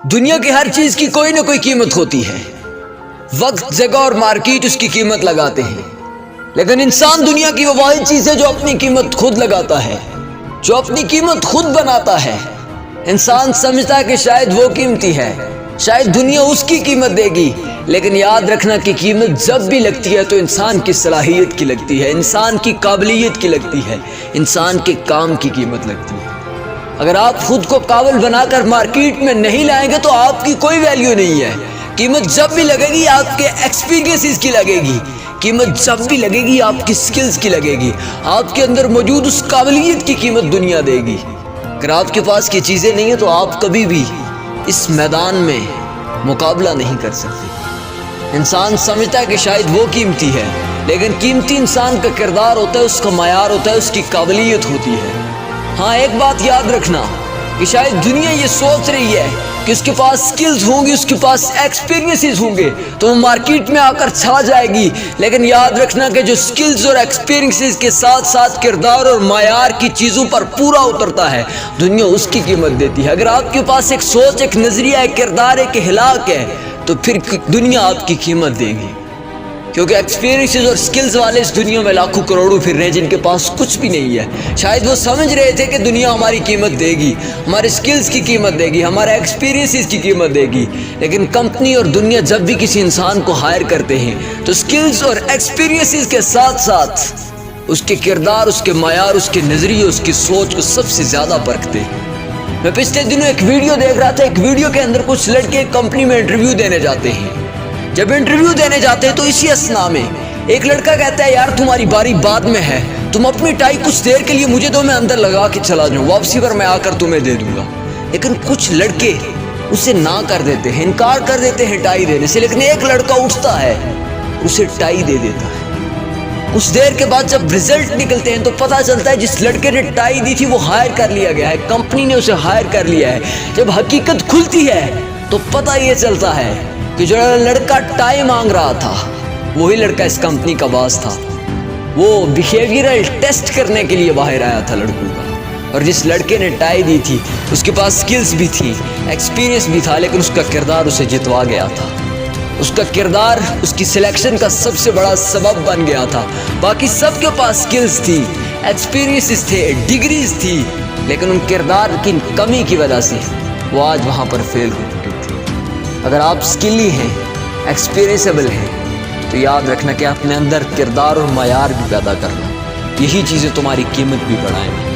دنیا کی ہر چیز کی کوئی نہ کوئی قیمت ہوتی ہے. وقت، جگہ اور مارکیٹ اس کی قیمت لگاتے ہیں، لیکن انسان دنیا کی وہ واحد چیز ہے جو اپنی قیمت خود لگاتا ہے، جو اپنی قیمت خود بناتا ہے. انسان سمجھتا ہے کہ شاید وہ قیمتی ہے، شاید دنیا اس کی قیمت دے گی، لیکن یاد رکھنا کہ قیمت جب بھی لگتی ہے تو انسان کی صلاحیت کی لگتی ہے، انسان کی قابلیت کی لگتی ہے، انسان کے کام کی قیمت لگتی ہے. اگر آپ خود کو قابل بنا کر مارکیٹ میں نہیں لائیں گے تو آپ کی کوئی ویلیو نہیں ہے. قیمت جب بھی لگے گی آپ کے ایکسپیرینسز کی لگے گی، قیمت جب بھی لگے گی آپ کی سکلز کی لگے گی، آپ کے اندر موجود اس قابلیت کی قیمت دنیا دے گی. اگر آپ کے پاس یہ چیزیں نہیں ہیں تو آپ کبھی بھی اس میدان میں مقابلہ نہیں کر سکتے. انسان سمجھتا ہے کہ شاید وہ قیمتی ہے، لیکن قیمتی انسان کا کردار ہوتا ہے، اس کا معیار ہوتا ہے، اس کی قابلیت ہوتی ہے. ہاں، ایک بات یاد رکھنا کہ شاید دنیا یہ سوچ رہی ہے کہ اس کے پاس سکلز ہوں گی، اس کے پاس ایکسپیرینسز ہوں گے تو وہ مارکیٹ میں آ کر چھا جائے گی، لیکن یاد رکھنا کہ جو سکلز اور ایکسپیرینسز کے ساتھ ساتھ کردار اور معیار کی چیزوں پر پورا اترتا ہے، دنیا اس کی قیمت دیتی ہے. اگر آپ کے پاس ایک سوچ، ایک نظریہ، ایک کردار، ایک اخلاق ہے تو پھر دنیا آپ کی قیمت دے گی، کیونکہ ایکسپیرینسز اور سکلز والے اس دنیا میں لاکھوں کروڑوں پھر رہے ہیں جن کے پاس کچھ بھی نہیں ہے. شاید وہ سمجھ رہے تھے کہ دنیا ہماری قیمت دے گی، ہمارے سکلز کی قیمت دے گی، ہمارے ایکسپیرینسز کی قیمت دے گی، لیکن کمپنی اور دنیا جب بھی کسی انسان کو ہائر کرتے ہیں تو سکلز اور ایکسپیرینسز کے ساتھ ساتھ اس کے کردار، اس کے معیار، اس کے نظریے، اس کی سوچ کو سب سے زیادہ پرکھتے ہیں. میں پچھلے دنوں ایک ویڈیو دیکھ رہا تھا، ایک ویڈیو کے اندر کچھ لڑکے کمپنی میں انٹرویو دینے جاتے ہیں. جب انٹرویو دینے جاتے ہیں تو اسی اثنا میں ایک لڑکا کہتا ہے یار تمہاری باری بعد میں ہے، تم اپنی ٹائی کچھ دیر کے لیے مجھے دو، میں اندر لگا کے چلا جاؤں، واپسی پر میں آ کر تمہیں دے دوں گا. لیکن کچھ لڑکے اسے نہ کر دیتے ہیں، انکار کر دیتے ہیں ٹائی دینے سے، لیکن ایک لڑکا اٹھتا ہے، اسے ٹائی دے دیتا ہے. کچھ دیر کے بعد جب رزلٹ نکلتے ہیں تو پتہ چلتا ہے جس لڑکے نے ٹائی دی تھی وہ ہائر کر لیا گیا ہے، کمپنی نے اسے ہائر کر لیا ہے. جب حقیقت کھلتی ہے تو پتہ یہ چلتا ہے کہ جو لڑکا ٹائی مانگ رہا تھا وہی لڑکا اس کمپنی کا باس تھا. وہ بیہیویئرل ٹیسٹ کرنے کے لیے باہر آیا تھا لڑکوں کا، اور جس لڑکے نے ٹائی دی تھی اس کے پاس سکلز بھی تھی، ایکسپیرینس بھی تھا، لیکن اس کا کردار اسے جتوا گیا تھا. اس کا کردار اس کی سلیکشن کا سب سے بڑا سبب بن گیا تھا. باقی سب کے پاس سکلز تھی، ایکسپیرینسز تھے، ڈگریز تھی، لیکن ان کردار کی کمی کی وجہ سے وہ آج وہاں پر فیل ہو چکے تھے. اگر آپ سکلی ہیں، ایکسپیرینسیبل ہیں تو یاد رکھنا کہ اپنے اندر کردار اور معیار بھی پیدا کرنا، یہی چیزیں تمہاری قیمت بھی بڑھائیں گی.